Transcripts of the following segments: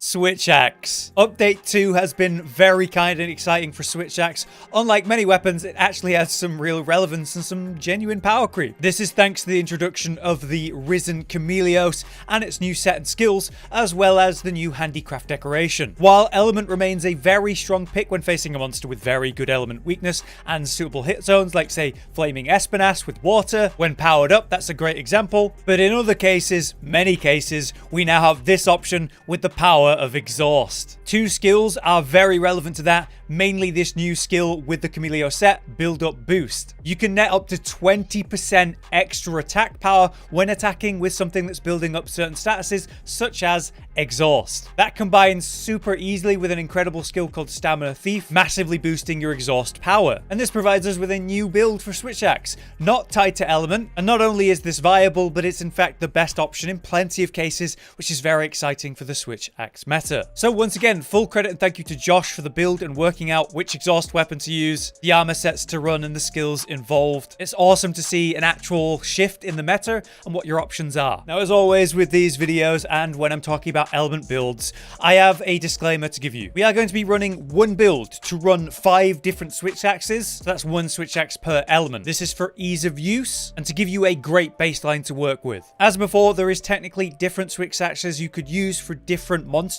Switch Axe. Update 2 has been very kind and exciting for Switch Axe. Unlike many weapons, it actually has some real relevance and some genuine power creep. This is thanks to the introduction of the risen Chameleos and its new set and skills, as well as the new handicraft decoration. While element remains a very strong pick when facing a monster with very good element weakness and suitable hit zones, like say Flaming Espinas with water, when powered up, that's a great example. But in other cases, many cases, we now have this option with the power of exhaust. Two skills are very relevant to that, mainly this new skill with the Chameleos set, Buildup Boost. You can net up to 20% extra attack power when attacking with something that's building up certain statuses, such as exhaust. That combines super easily with an incredible skill called Stamina Thief, massively boosting your exhaust power. And this provides us with a new build for Switch Axe, not tied to element, and not only is this viable, but it's in fact the best option in plenty of cases, which is very exciting for the Switch Axe meta. So once again, full credit and thank you to Josh for the build and working out which exhaust weapon to use, the armor sets to run, and the skills involved. It's awesome to see an actual shift in the meta and what your options are. Now, as always with these videos and when I'm talking about element builds, I have a disclaimer to give you. We are going to be running one build to run 5 different Switch Axes. So that's one Switch Axe per element. This is for ease of use and to give you a great baseline to work with. As before, there is technically different Switch Axes you could use for different monsters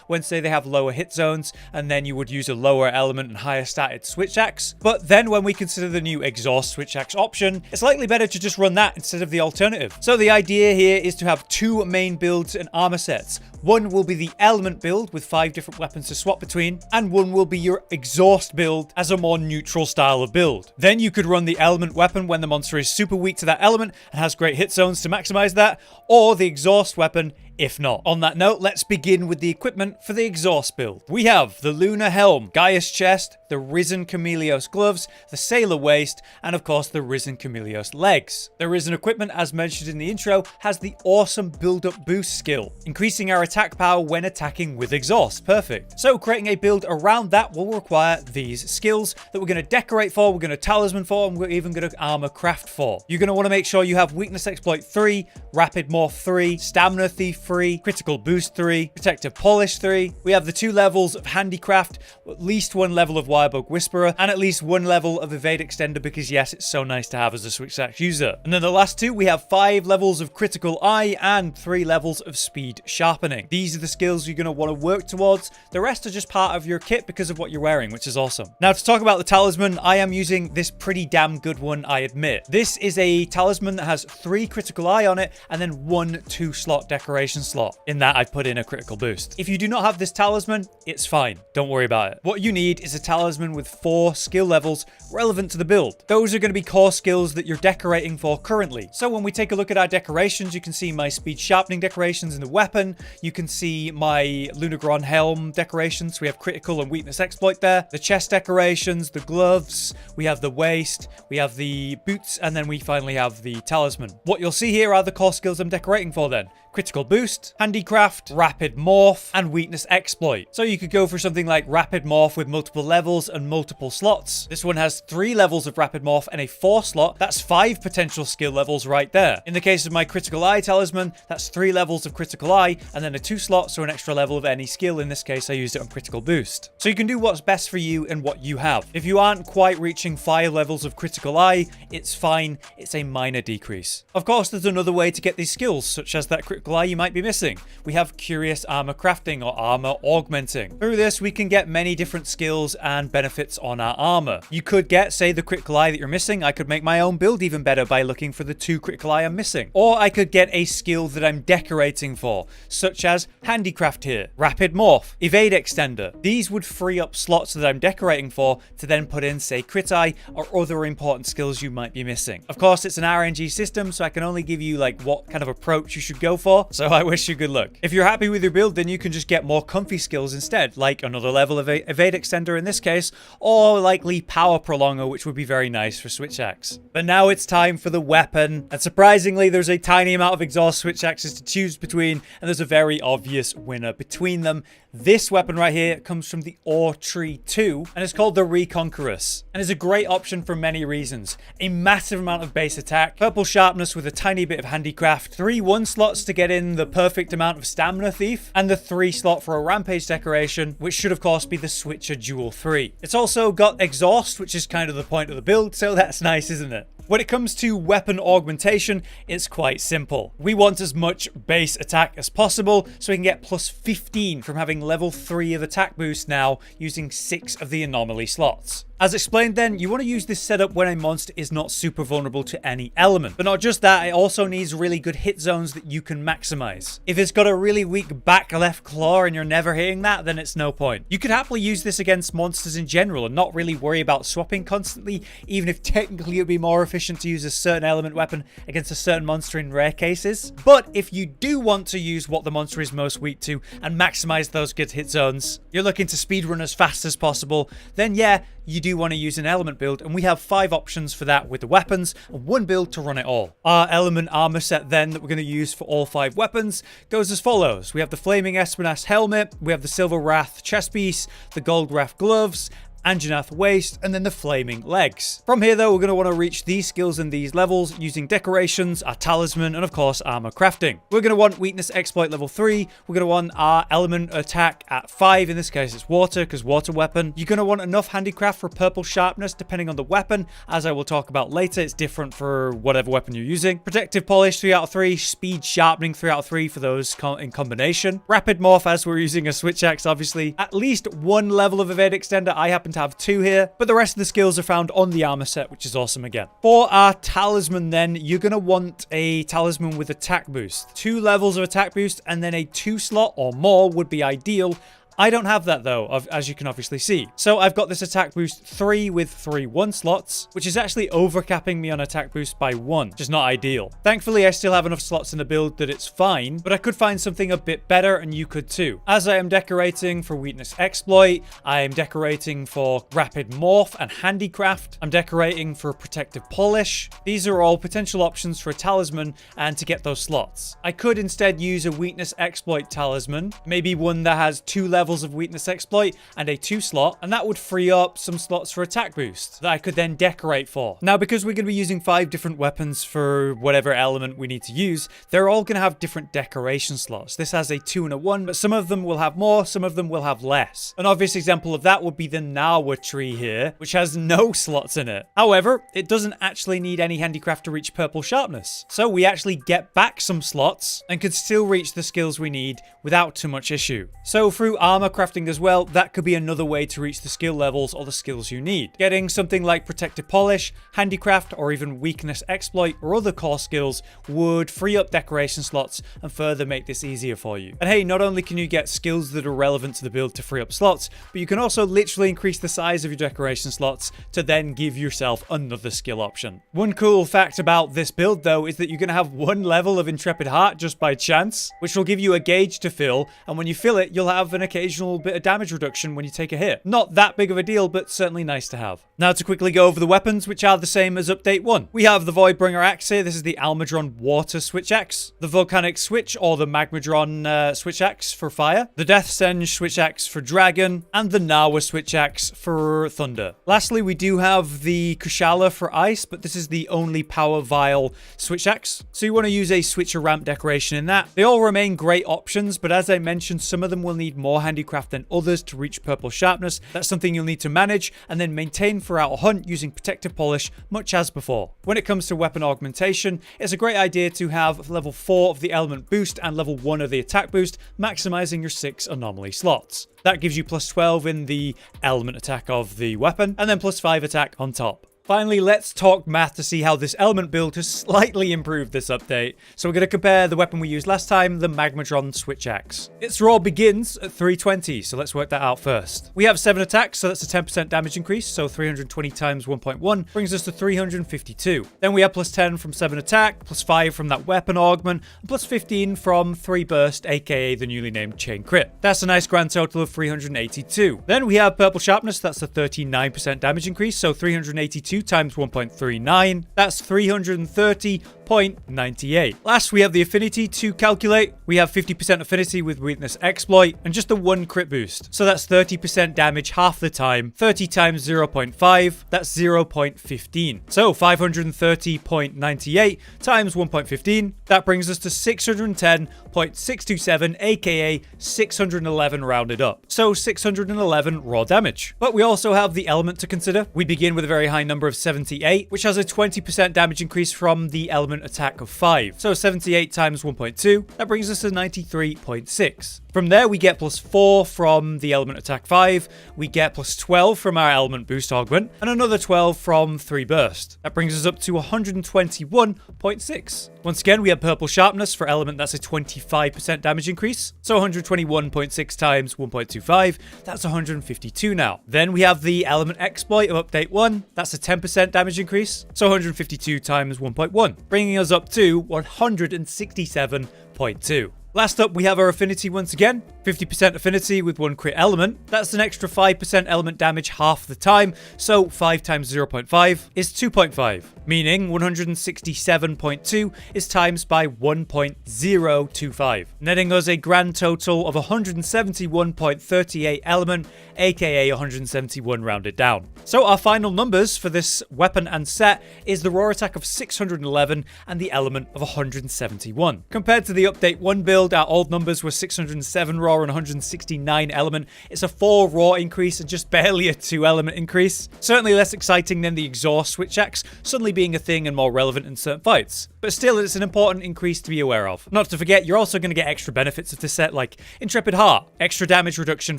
when say they have lower hit zones, and then you would use a lower element and higher statted Switch Axe. But then when we consider the new exhaust Switch Axe option, it's likely better to just run that instead of the alternative. So the idea here is to have 2 main builds and armor sets. One will be the element build with 5 different weapons to swap between, and one will be your exhaust build as a more neutral style of build. Then you could run the element weapon when the monster is super weak to that element and has great hit zones to maximize that, or the exhaust weapon if not. On that note, let's begin with the equipment for the exhaust build. We have the Lunar Helm, Gaia's Chest, the Risen Chameleos Gloves, the Sailor Waist, and of course the Risen Chameleos Legs. The Risen equipment, as mentioned in the intro, has the awesome Build-Up Boost skill, increasing our attack power when attacking with exhaust. Perfect. So creating a build around that will require these skills that we're going to decorate for, we're going to talisman for, and we're even going to armor craft for. You're going to want to make sure you have Weakness Exploit 3, Rapid Morph 3, Stamina Thief 3, Critical Boost 3, Protective Polish 3. We have the 2 levels of Handicraft, at least 1 level of Wirebug Whisperer, and at least 1 level of Evade Extender, because yes, it's so nice to have as a Switch Axe user. And then the last 2, we have 5 levels of Critical Eye and 3 levels of Speed Sharpening. These are the skills you're going to want to work towards. The rest are just part of your kit because of what you're wearing, which is awesome. Now to talk about the talisman, I am using this pretty damn good one, I admit. This is a talisman that has 3 Critical Eye on it and then 1 2-slot decoration slot. In that, I've put in a critical boost. If you do not have this talisman, it's fine. Don't worry about it. What you need is a talisman with 4 skill levels relevant to the build. Those are going to be core skills that you're decorating for currently. So when we take a look at our decorations, you can see my speed sharpening decorations in the weapon. You can see my Lunagron helm decorations. We have critical and weakness exploit there. The chest decorations, the gloves, we have the waist, we have the boots, and then we finally have the talisman. What you'll see here are the core skills I'm decorating for then. Critical Boost, Handicraft, Rapid Morph, and Weakness Exploit. So you could go for something like Rapid Morph with multiple levels and multiple slots. This one has 3 levels of Rapid Morph and a 4 slot. That's 5 potential skill levels right there. In the case of my Critical Eye talisman, that's 3 levels of Critical Eye and then a 2 slot, so an extra level of any skill. In this case, I used it on Critical Boost. So you can do what's best for you and what you have. If you aren't quite reaching 5 levels of Critical Eye, it's fine. It's a minor decrease. Of course, there's another way to get these skills, such as that Critical Eye you might be missing. We have Curious Armor Crafting or Armor Augmenting. Through this, we can get many different skills and benefits on our armor. You could get, say, the Critical Eye that you're missing. I could make my own build even better by looking for the 2 Critical Eye I'm missing. Or I could get a skill that I'm decorating for, such as Handicraft here, Rapid Morph, Evade Extender. These would free up slots that I'm decorating for to then put in, say, Crit Eye or other important skills you might be missing. Of course, it's an RNG system, so I can only give you like what kind of approach you should go for. So I wish you good luck. If you're happy with your build, then you can just get more comfy skills instead, like another level of Evade Extender in this case, or likely Power Prolonger, which would be very nice for Switch Axe. But now it's time for the weapon, and surprisingly, there's a tiny amount of exhaust Switch Axes to choose between, and there's a very obvious winner between them. This weapon right here comes from the Ore Tree 2, and it's called the Reconquerus, and is a great option for many reasons. A massive amount of base attack, purple sharpness with a tiny bit of handicraft, 3 1 slots to get get in the perfect amount of Stamina Thief and the 3 slot for a Rampage decoration, which should of course be the Switcher Jewel 3. It's also got Exhaust, which is kind of the point of the build, so that's nice, isn't it? When it comes to weapon augmentation, it's quite simple. We want as much base attack as possible, so we can get plus 15 from having level 3 of attack boost now using 6 of the anomaly slots. As explained then, you want to use this setup when a monster is not super vulnerable to any element. But not just that, it also needs really good hit zones that you can maximize. If it's got a really weak back left claw and you're never hitting that, then it's no point. You could happily use this against monsters in general and not really worry about swapping constantly, even if technically it would be more efficient to use a certain element weapon against a certain monster in rare cases. But if you do want to use what the monster is most weak to and maximize those good hit zones, you're looking to speedrun as fast as possible, then yeah, you do want to use an element build, and we have 5 options for that with the weapons and 1 build to run it all. Our element armor set then that we're going to use for all 5 weapons goes as follows. We have the Flaming Espinath helmet, we have the Silver Wrath chest piece, the Gold Wrath gloves, Anjanath waist, and then the flaming legs. From here though, we're going to want to reach these skills and these levels using decorations, our talisman, and of course armor crafting. We're going to want weakness exploit level 3. We're going to want our element attack at 5. In this case it's water, because water weapon. You're going to want enough handicraft for purple sharpness depending on the weapon. As I will talk about later, it's different for whatever weapon you're using. Protective polish 3 out of 3. Speed sharpening 3 out of 3 for those in combination. Rapid morph, as we're using a switch axe obviously. At least 1 level of evade extender. I happen to have 2 here, but the rest of the skills are found on the armor set, which is awesome again. For our talisman then, you're going to want a talisman with attack boost. 2 levels of attack boost and then a 2 slot or more would be ideal. I don't have that though, as you can obviously see. So I've got this attack boost 3 with 3 1 slots, which is actually overcapping me on attack boost by 1, which is not ideal. Thankfully, I still have enough slots in the build that it's fine, but I could find something a bit better and you could too. As I am decorating for weakness exploit, I am decorating for rapid morph and handicraft. I'm decorating for protective polish. These are all potential options for a talisman and to get those slots. I could instead use a weakness exploit talisman, maybe one that has 2 levels of weakness exploit and a 2 slot, and that would free up some slots for attack boost that I could then decorate for. Now, because we're going to be using 5 different weapons for whatever element we need to use, they're all going to have different decoration slots. This has a 2 and a 1, but some of them will have more, some of them will have less. An obvious example of that would be the Nawa tree here, which has no slots in it. However, it doesn't actually need any handicraft to reach purple sharpness, so we actually get back some slots and could still reach the skills we need without too much issue. So through armor crafting as well, that could be another way to reach the skill levels or the skills you need. Getting something like protective polish, handicraft, or even weakness exploit or other core skills would free up decoration slots and further make this easier for you. And hey, not only can you get skills that are relevant to the build to free up slots, but you can also literally increase the size of your decoration slots to then give yourself another skill option. One cool fact about this build though is that you're going to have 1 level of Intrepid Heart just by chance, which will give you a gauge to fill, and when you fill it, you'll have an occasional bit of damage reduction when you take a hit. Not that big of a deal, but certainly nice to have. Now to quickly go over the weapons, which are the same as update 1. We have the Voidbringer Axe here. This is the Almadron Water Switch Axe, the Volcanic Switch or the Magmadron Switch Axe for fire, the Death Senge Switch Axe for dragon, and the Nawa Switch Axe for thunder. Lastly, we do have the Kushala for ice, but this is the only power vial Switch Axe, so you want to use a switcher ramp decoration in that. They all remain great options, but as I mentioned, some of them will need more handicraft than others to reach purple sharpness. That's something you'll need to manage and then maintain throughout a hunt using protective polish, much as before. When it comes to weapon augmentation, it's a great idea to have level 4 of the element boost and level 1 of the attack boost, maximizing your 6 anomaly slots. That gives you plus 12 in the element attack of the weapon, and then plus 5 attack on top. Finally, let's talk math to see how this element build has slightly improved this update. So we're going to compare the weapon we used last time, the Magmadron Switch Axe. Its raw begins at 320, so let's work that out first. We have 7 attacks, so that's a 10% damage increase, so 320 times 1.1 brings us to 352. Then we have plus 10 from 7 attack, plus 5 from that weapon augment, and plus 15 from 3 burst, aka the newly named chain crit. That's a nice grand total of 382. Then we have purple sharpness, that's a 39% damage increase, so 382 times 1.39. That's 330 0.98. Last, we have the affinity to calculate. We have 50% affinity with weakness exploit and just the 1 crit boost. So that's 30% damage half the time. 30 times 0.5, that's 0.15. So 530.98 times 1.15, that brings us to 610.627, aka 611 rounded up. So 611 raw damage. But we also have the element to consider. We begin with a very high number of 78, which has a 20% damage increase from the element attack of 5. So 78 times 1.2, that brings us to 93.6. From there, we get plus 4 from the element attack 5, we get plus 12 from our element boost augment, and another 12 from 3 burst. That brings us up to 121.6. Once again, we have purple sharpness for element, that's a 25% damage increase. So 121.6 times 1.25, that's 152 now. Then we have the element exploit of update 1, that's a 10% damage increase. So 152 times 1.1, bringing us up to 167.2. Last up, we have our affinity once again. 50% affinity with 1 crit element. That's an extra 5% element damage half the time. So 5 times 0.5 is 2.5. Meaning 167.2 is times by 1.025. Netting us a grand total of 171.38 element, aka 171 rounded down. So our final numbers for this weapon and set is the raw attack of 611 and the element of 171. Compared to the update 1 build, our old numbers were 607 raw and 169 element. It's a 4 raw increase and just barely a 2 element increase. Certainly less exciting than the exhaust switch axe suddenly being a thing and more relevant in certain fights. But still, it's an important increase to be aware of. Not to forget, you're also going to get extra benefits of this set like Intrepid Heart, extra damage reduction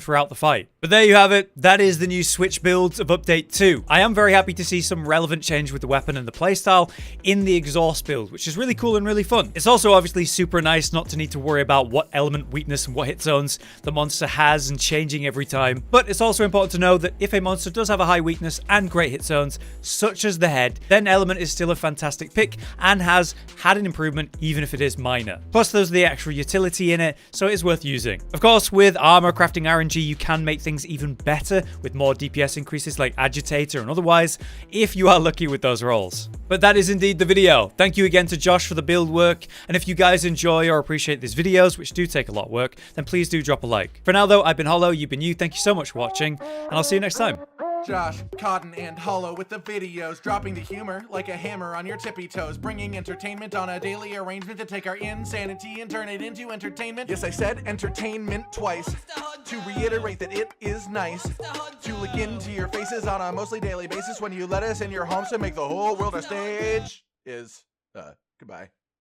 throughout the fight. But there you have it. That is the new Switch builds of Update 2. I am very happy to see some relevant change with the weapon and the playstyle in the exhaust build, which is really cool and really fun. It's also obviously super nice not to need to worry about what element weakness and what hit zones the monster has and changing every time. But it's also important to know that if a monster does have a high weakness and great hit zones, such as the head, then element is still a fantastic pick and has had an improvement even if it is minor. Plus there's the extra utility in it, so it is worth using. Of course, with armor crafting RNG, you can make things even better with more DPS increases like Agitator and otherwise, if you are lucky with those rolls. But that is indeed the video. Thank you again to Josh for the build work, and if you guys enjoy or appreciate these videos, which do take a lot of work, then please do drop a like. For now though, I've been Hollow, you've been you, thank you so much for watching, and I'll see you next time. Josh, Cotton, and Hollow with the videos, dropping the humor like a hammer on your tippy toes, bringing entertainment on a daily arrangement to take our insanity and turn it into entertainment. Yes, I said entertainment twice, to reiterate that it is nice to look into your faces on a mostly daily basis when you let us in your homes to make the whole world a stage. Goodbye.